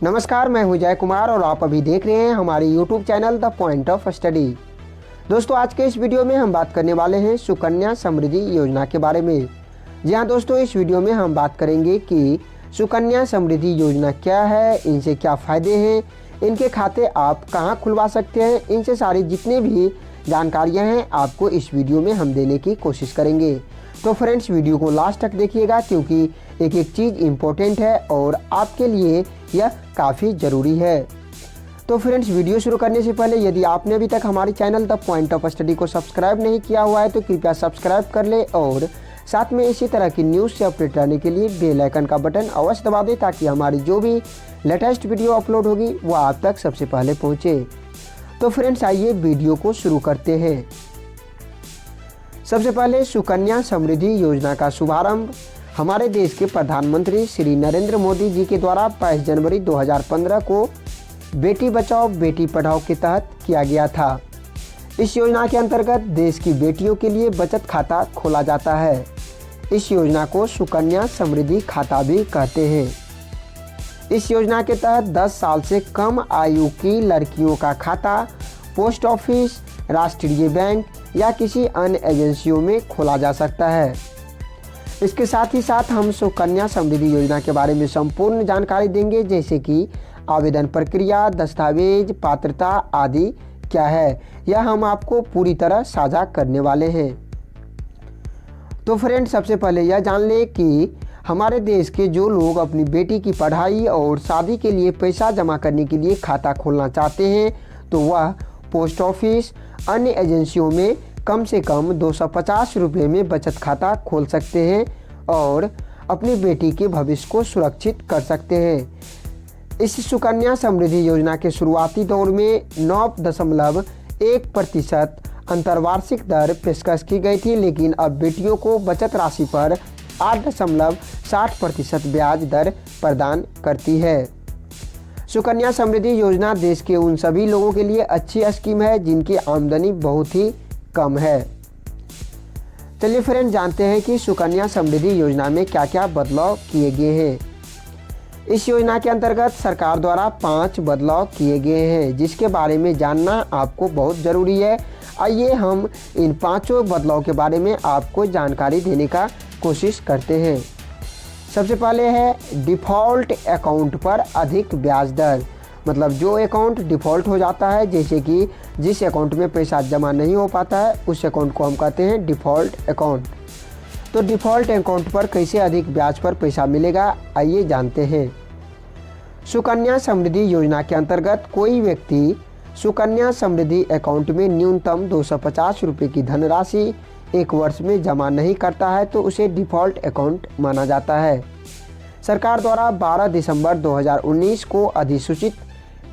नमस्कार, मैं हूं जय कुमार और आप अभी देख रहे हैं हमारे YouTube channel the point of study. दोस्तों, आज के इस वीडियो में हम बात करने वाले हैं सुकन्या समृद्धि योजना के बारे में। जी हाँ दोस्तों, इस वीडियो में हम बात करेंगे कि सुकन्या समृद्धि योजना क्या है, इनसे क्या फ़ायदे हैं, इनके खाते आप कहाँ खुलवा सकते हैं, इनसे सारी जितने भी जानकारियाँ हैं आपको इस वीडियो में हम देने की कोशिश करेंगे। तो फ्रेंड्स, वीडियो को लास्ट तक देखिएगा क्योंकि एक एक चीज़ इम्पोर्टेंट है और आपके लिए यह काफ़ी ज़रूरी है। तो फ्रेंड्स, वीडियो शुरू करने से पहले यदि आपने अभी तक हमारे channel the point of study को सब्सक्राइब नहीं किया हुआ है तो कृपया सब्सक्राइब कर ले और साथ में इसी तरह की न्यूज़ से अपडेट रहने के लिए बेल आइकन का बटन अवश्य दबा दें ताकि हमारी जो भी लेटेस्ट वीडियो अपलोड होगी वो आप तक सबसे पहले पहुँचे। तो फ्रेंड्स, आइए वीडियो को शुरू करते हैं। सबसे पहले सुकन्या समृद्धि योजना का शुभारंभ हमारे देश के प्रधानमंत्री श्री नरेंद्र मोदी जी के द्वारा 22 जनवरी 2015 को बेटी बचाओ बेटी पढ़ाओ के तहत किया गया था। इस योजना के अंतर्गत देश की बेटियों के लिए बचत खाता खोला जाता है। इस योजना को सुकन्या समृद्धि खाता भी कहते हैं। इस योजना के तहत 10 साल से कम आयु की लड़कियों का खाता पोस्ट ऑफिस, राष्ट्रीय बैंक या किसी अन्य एजेंसियों में खोला जा सकता है। इसके साथ ही साथ हम सुकन्या समृद्धि योजना के बारे में संपूर्ण जानकारी देंगे, जैसे कि आवेदन प्रक्रिया, दस्तावेज, पात्रता आदि क्या है, यह हम आपको पूरी तरह साझा करने वाले हैं। तो फ्रेंड्स, सबसे पहले यह जान लें कि हमारे देश के जो लोग अपनी बेटी की पढ़ाई और शादी के लिए पैसा जमा करने के लिए खाता खोलना चाहते हैं तो वह पोस्ट ऑफिस, अन्य एजेंसियों में कम से कम 250 रुपये में बचत खाता खोल सकते हैं और अपनी बेटी के भविष्य को सुरक्षित कर सकते हैं। इस सुकन्या समृद्धि योजना के शुरुआती दौर में 9.1% अंतर्वार्षिक दर पेशकश की गई थी, लेकिन अब बेटियों को बचत राशि पर 8.60% ब्याज दर प्रदान करती है। सुकन्या समृद्धि योजना देश के उन सभी लोगों के लिए अच्छी स्कीम है जिनकी आमदनी बहुत ही कम है। चलिए फ्रेंड, जानते हैं कि सुकन्या समृद्धि योजना में क्या क्या बदलाव किए गए हैं। इस योजना के अंतर्गत सरकार द्वारा 5 बदलाव किए गए हैं जिसके बारे में जानना आपको बहुत ज़रूरी है। आइए हम इन 5 बदलाव के बारे में आपको जानकारी देने का कोशिश करते हैं। सबसे पहले है डिफ़ॉल्ट अकाउंट पर अधिक ब्याज दर। मतलब जो अकाउंट डिफ़ॉल्ट हो जाता है, जैसे कि जिस अकाउंट में पैसा जमा नहीं हो पाता है उस अकाउंट को हम कहते हैं डिफ़ॉल्ट अकाउंट। तो डिफ़ॉल्ट अकाउंट पर कैसे अधिक ब्याज पर पैसा मिलेगा, आइए जानते हैं। सुकन्या समृद्धि योजना के अंतर्गत कोई व्यक्ति सुकन्या समृद्धि अकाउंट में न्यूनतम 250 रुपये की धनराशि 1 वर्ष में जमा नहीं करता है तो उसे डिफ़ॉल्ट अकाउंट माना जाता है। सरकार द्वारा 12 दिसंबर 2019 को अधिसूचित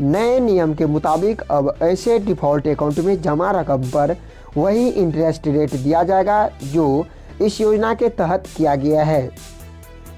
नए नियम के मुताबिक अब ऐसे डिफ़ॉल्ट अकाउंट में जमा रकम पर वही इंटरेस्ट रेट दिया जाएगा जो इस योजना के तहत किया गया है।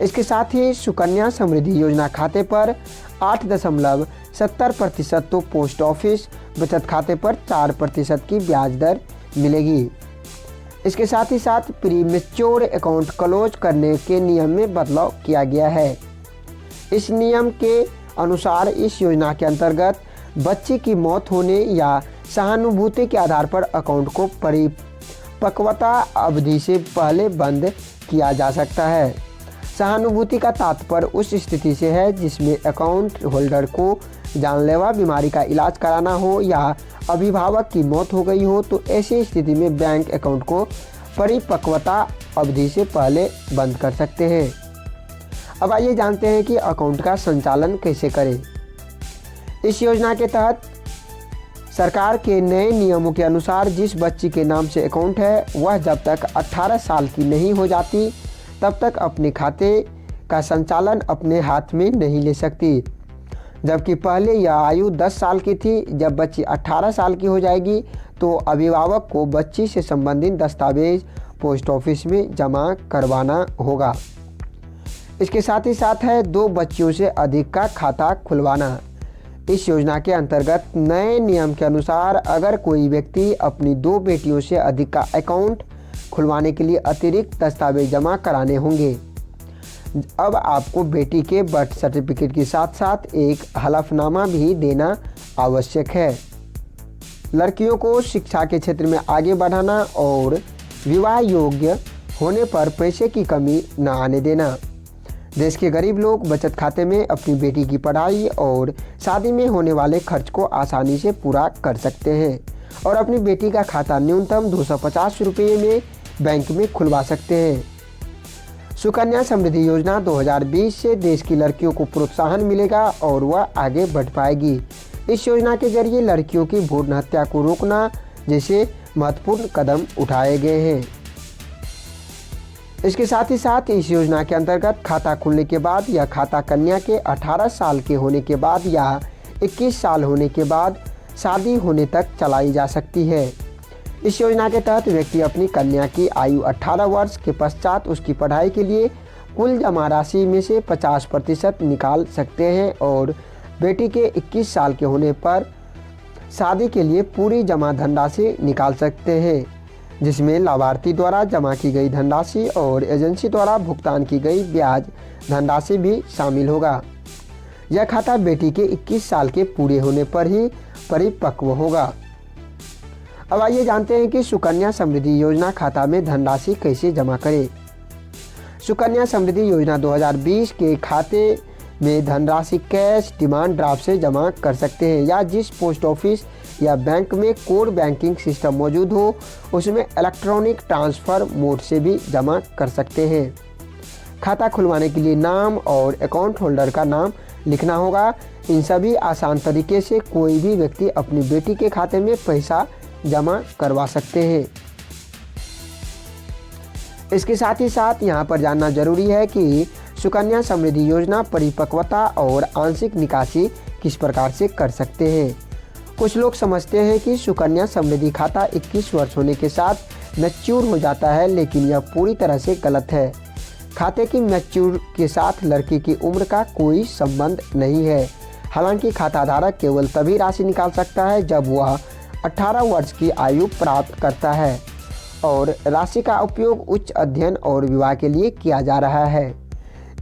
इसके साथ ही सुकन्या समृद्धि योजना खाते पर 8.70% तो पोस्ट ऑफिस बचत खाते पर 4% की ब्याज दर मिलेगी। इसके साथ ही साथ प्रीमेच्योर अकाउंट क्लोज करने के नियम में बदलाव किया गया है। इस नियम के अनुसार इस योजना के अंतर्गत बच्चे की मौत होने या सहानुभूति के आधार पर अकाउंट को परिपक्वता अवधि से पहले बंद किया जा सकता है। सहानुभूति का तात्पर्य उस स्थिति से है जिसमें अकाउंट होल्डर को जानलेवा बीमारी का इलाज कराना हो या अभिभावक की मौत हो गई हो, तो ऐसी स्थिति में बैंक अकाउंट को परिपक्वता अवधि से पहले बंद कर सकते हैं। अब आइए जानते हैं कि अकाउंट का संचालन कैसे करें। इस योजना के तहत सरकार के नए नियमों के अनुसार जिस बच्ची के नाम से अकाउंट है वह जब तक 18 साल की नहीं हो जाती तब तक अपने खाते का संचालन अपने हाथ में नहीं ले सकती, जबकि पहले यह आयु 10 साल की थी। जब बच्ची 18 साल की हो जाएगी तो अभिभावक को बच्ची से संबंधित दस्तावेज पोस्ट ऑफिस में जमा करवाना होगा। इसके साथ ही साथ है 2 बच्चियों से अधिक का खाता खुलवाना। इस योजना के अंतर्गत नए नियम के अनुसार अगर कोई व्यक्ति अपनी 2 बेटियों से अधिक का अकाउंट खुलवाने के लिए अतिरिक्त दस्तावेज जमा कराने होंगे। अब आपको बेटी के बर्थ सर्टिफिकेट के साथ साथ एक हलफनामा भी देना आवश्यक है। लड़कियों को शिक्षा के क्षेत्र में आगे बढ़ाना और विवाह योग्य होने पर पैसे की कमी न आने देना। देश के गरीब लोग बचत खाते में अपनी बेटी की पढ़ाई और शादी में होने वाले खर्च को आसानी से पूरा कर सकते हैं और अपनी बेटी का खाता न्यूनतम 250 रुपये में बैंक में खुलवा सकते हैं। सुकन्या समृद्धि योजना 2020 से देश की लड़कियों को प्रोत्साहन मिलेगा और वह आगे बढ़ पाएगी। इस योजना के जरिए लड़कियों की भ्रूण हत्या को रोकना जैसे महत्वपूर्ण कदम उठाए गए हैं। इसके साथ ही साथ इस योजना के अंतर्गत खाता खुलने के बाद या खाता कन्या के 18 साल के होने के बाद या 21 साल होने के बाद शादी होने तक चलाई जा सकती है। इस योजना के तहत व्यक्ति अपनी कन्या की आयु 18 वर्ष के पश्चात उसकी पढ़ाई के लिए कुल जमा राशि में से 50% निकाल सकते हैं और बेटी के 21 साल के होने पर शादी के लिए पूरी जमा धनराशि निकाल सकते हैं, जिसमें लाभार्थी द्वारा जमा की गई धनराशि और एजेंसी द्वारा भुगतान की गई ब्याज धनराशि भी शामिल होगा। यह खाता बेटी के 21 साल के पूरे होने पर ही परिपक्व होगा। अब आइए जानते हैं कि सुकन्या समृद्धि योजना खाता में धनराशि कैसे जमा करें। सुकन्या समृद्धि योजना 2020 के खाते में धनराशि कैश डिमांड ड्राफ्ट से जमा कर सकते हैं या जिस पोस्ट ऑफिस या बैंक में कोर बैंकिंग सिस्टम मौजूद हो उसमें इलेक्ट्रॉनिक ट्रांसफ़र मोड से भी जमा कर सकते हैं। खाता खुलवाने के लिए नाम और अकाउंट होल्डर का नाम लिखना होगा। इन सभी आसान तरीके से कोई भी व्यक्ति अपनी बेटी के खाते में पैसा जमा करवा सकते हैं। इसके साथ ही साथ यहाँ पर जानना जरूरी है कि सुकन्या समृद्धि योजना परिपक्वता और आंशिक निकासी किस प्रकार से कर सकते हैं। कुछ लोग समझते हैं कि सुकन्या समृद्धि खाता 21 वर्ष होने के साथ मैच्योर हो जाता है, लेकिन यह पूरी तरह से गलत है। खाते की मैच्योर के साथ लड़की की उम्र का कोई संबंध नहीं है। हालांकि खाता धारक केवल तभी राशि निकाल सकता है जब वह 18 वर्ष की आयु प्राप्त करता है और राशि का उपयोग उच्च अध्ययन और विवाह के लिए किया जा रहा है।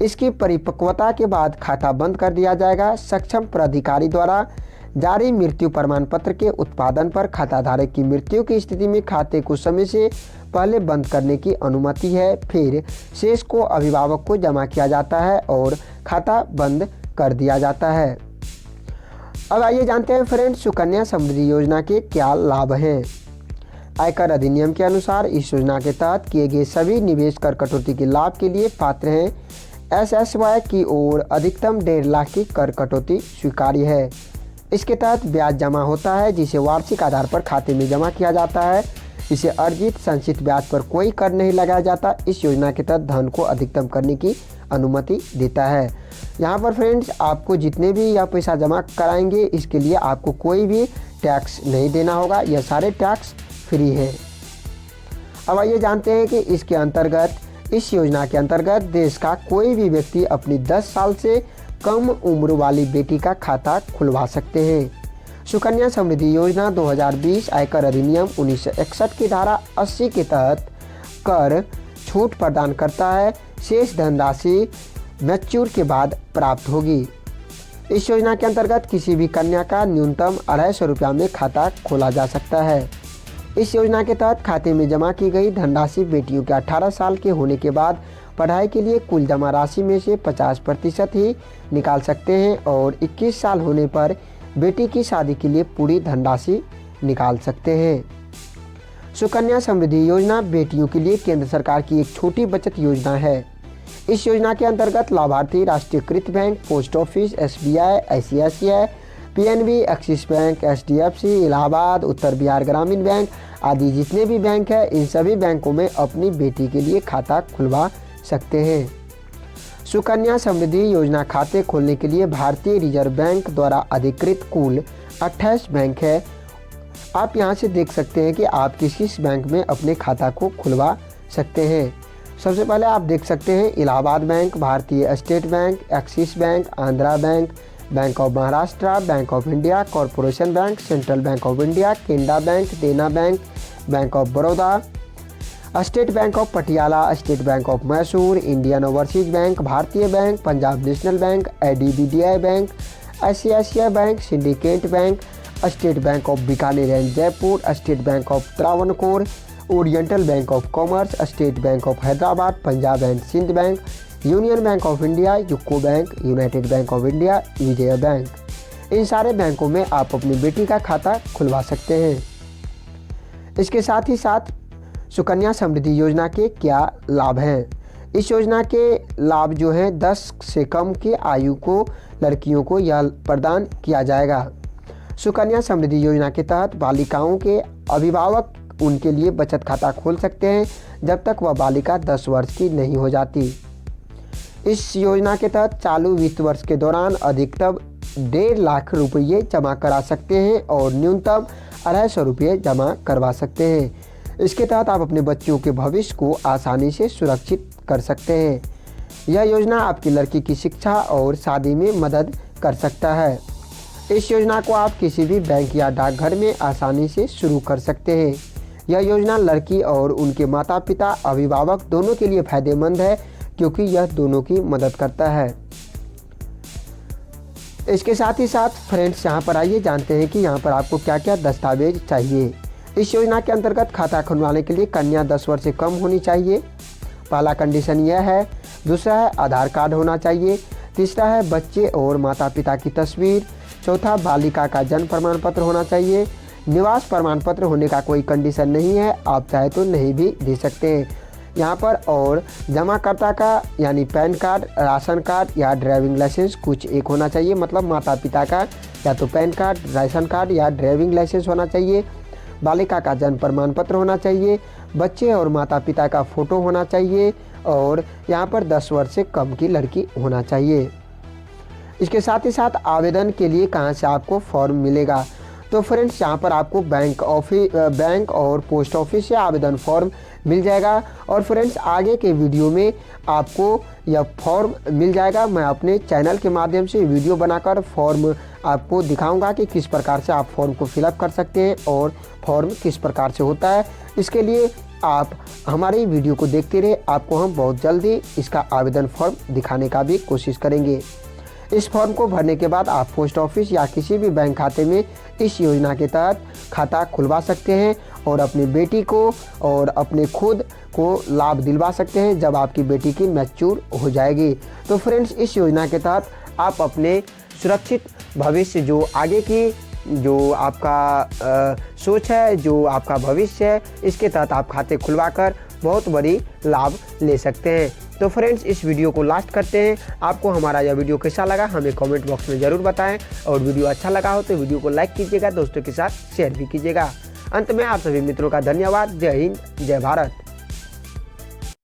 इसकी परिपक्वता के बाद खाता बंद कर दिया जाएगा। सक्षम प्राधिकारी द्वारा जारी मृत्यु प्रमाण पत्र के उत्पादन पर खाता धारक की मृत्यु की स्थिति में खाते को समय से पहले बंद करने की अनुमति है। फिर शेष को अभिभावक को जमा किया जाता है और खाता बंद कर दिया जाता है। अब आइए जानते हैं फ्रेंड्स, सुकन्या समृद्धि योजना के क्या लाभ हैं। आयकर अधिनियम के अनुसार इस योजना के तहत किए गए सभी निवेश कर कटौती के लाभ के लिए पात्र हैं। SSY की ओर अधिकतम 1.5 लाख की कर कटौती स्वीकार्य है। इसके तहत ब्याज जमा होता है जिसे वार्षिक आधार पर खाते में जमा किया जाता है। इसे अर्जित संचित ब्याज पर कोई कर नहीं लगाया जाता। इस योजना के तहत धन को अधिकतम करने की अनुमति देता है। यहाँ पर फ्रेंड्स, आपको जितने भी यह पैसा जमा कराएंगे इसके लिए आपको कोई भी टैक्स नहीं देना होगा। यह सारे टैक्स फ्री है। अब आइए जानते हैं कि इस योजना के अंतर्गत देश का कोई भी व्यक्ति अपनी 10 साल से कम उम्र वाली बेटी का खाता खुलवा सकते हैं। सुकन्या समृद्धि योजना 2020 आयकर अधिनियम 1961 की धारा 80 के तहत कर छूट प्रदान करता है। शेष धनराशि मैच्योर के बाद प्राप्त होगी। इस योजना के अंतर्गत किसी भी कन्या का न्यूनतम 250 रुपया में खाता खोला जा सकता है। इस योजना के तहत खाते में जमा की गई धनराशि बेटियों के 18 साल के होने के बाद पढ़ाई के लिए कुल जमा राशि में से 50% ही निकाल सकते हैं और 21 साल होने पर बेटी की शादी के लिए पूरी धनराशि निकाल सकते हैं। सुकन्या समृद्धि योजना बेटियों के लिए केंद्र सरकार की एक छोटी बचत योजना है। इस योजना के अंतर्गत लाभार्थी राष्ट्रीयकृत bank, post office, SBI, ICICI, PNB, Axis Bank, HDFC, Allahabad, Uttar Bihar Gramin Bank आदि जितने भी बैंक हैं इन सभी बैंकों में अपनी बेटी के लिए खाता खुलवा सकते हैं। सुकन्या समृद्धि योजना खाते खोलने के लिए भारतीय रिजर्व बैंक द्वारा अधिकृत कुल 28 बैंक है। आप यहां से देख सकते हैं कि आप किस बैंक में अपने खाता को खुलवा सकते हैं। सबसे पहले आप देख सकते हैं Allahabad Bank, Bharatiya State Bank, Axis Bank, Andhra Bank, Bank of Maharashtra, Bank of India, Corporation Bank, Central Bank of India, Canara Bank, Dena Bank, Bank of Baroda State Bank of Patiala, State Bank of Mysore, Indian Overseas Bank, Bharatiya Bank, Punjab National Bank, IDBI Bank, ICICI Bank, Syndicate Bank, State Bank of Bikaner and Jaipur, State Bank of Travancore, Oriental Bank of Commerce, State Bank of Hyderabad, Punjab and Sindh Bank, Union Bank of India, UCO Bank, United Bank of India, Vijaya Bank. इन सारे बैंकों में आप अपनी बेटी का खाता खुलवा सकते हैं। इसके साथ ही साथ सुकन्या समृद्धि योजना के क्या लाभ हैं? इस योजना के लाभ जो हैं 10 से कम की आयु को लड़कियों को यह प्रदान किया जाएगा। सुकन्या समृद्धि योजना के तहत बालिकाओं के अभिभावक उनके लिए बचत खाता खोल सकते हैं जब तक वह बालिका 10 वर्ष की नहीं हो जाती। इस योजना के तहत चालू वित्त वर्ष के दौरान अधिकतम 1.5 लाख रुपये जमा करा सकते हैं और न्यूनतम 250 रुपये जमा करवा सकते हैं। इसके तहत आप अपने बच्चों के भविष्य को आसानी से सुरक्षित कर सकते हैं। यह योजना आपकी लड़की की शिक्षा और शादी में मदद कर सकता है। इस योजना को आप किसी भी बैंक या डाकघर में आसानी से शुरू कर सकते हैं। यह योजना लड़की और उनके माता पिता अभिभावक दोनों के लिए फायदेमंद है क्योंकि यह दोनों की मदद करता है। इसके साथ ही साथ फ्रेंड्स यहाँ पर आइए जानते हैं कि यहाँ पर आपको क्या क्या दस्तावेज चाहिए। इस योजना के अंतर्गत खाता खुलवाने के लिए कन्या 10 वर्ष से कम होनी चाहिए, पहला कंडीशन यह है। दूसरा है आधार कार्ड होना चाहिए। तीसरा है बच्चे और माता पिता की तस्वीर। चौथा बालिका का जन्म प्रमाण पत्र होना चाहिए। निवास प्रमाण पत्र होने का कोई कंडीशन नहीं है, आप चाहे तो नहीं भी दे सकते हैं यहाँ पर। और जमाकर्ता का यानी पैन कार्ड, राशन कार्ड या ड्राइविंग लाइसेंस कुछ एक होना चाहिए, मतलब माता पिता का या तो पैन कार्ड, राशन कार्ड या ड्राइविंग लाइसेंस होना चाहिए। बालिका का जन्म प्रमाण पत्र होना चाहिए। बच्चे और माता पिता का फ़ोटो होना चाहिए और यहाँ पर 10 वर्ष से कम की लड़की होना चाहिए। इसके साथ ही साथ आवेदन के लिए कहाँ से आपको फॉर्म मिलेगा? तो फ्रेंड्स यहाँ पर आपको बैंक और पोस्ट ऑफिस से आवेदन फॉर्म मिल जाएगा। और फ्रेंड्स आगे के वीडियो में आपको यह फॉर्म मिल जाएगा। मैं अपने चैनल के माध्यम से वीडियो बनाकर फॉर्म आपको दिखाऊंगा कि किस प्रकार से आप फॉर्म को फिलअप कर सकते हैं और फॉर्म किस प्रकार से होता है। इसके लिए आप हमारी वीडियो को देखते रहे, आपको हम बहुत जल्दी इसका आवेदन फॉर्म दिखाने का भी कोशिश करेंगे। इस फॉर्म को भरने के बाद आप पोस्ट ऑफिस या किसी भी बैंक खाते में इस योजना के तहत खाता खुलवा सकते हैं और अपनी बेटी को और अपने खुद को लाभ दिलवा सकते हैं जब आपकी बेटी की मैच्योर हो जाएगी। तो फ्रेंड्स इस योजना के तहत आप अपने सुरक्षित भविष्य जो आगे की जो आपका सोच है, जो आपका भविष्य है, इसके तहत आप खाते खुलवाकर बहुत बड़ी लाभ ले सकते हैं। तो फ्रेंड्स इस वीडियो को लास्ट करते हैं। आपको हमारा यह वीडियो कैसा लगा हमें कमेंट बॉक्स में ज़रूर बताएं और वीडियो अच्छा लगा हो तो वीडियो को लाइक कीजिएगा, दोस्तों के साथ शेयर भी कीजिएगा। अंत में आप सभी मित्रों का धन्यवाद। जय हिंद, जय भारत।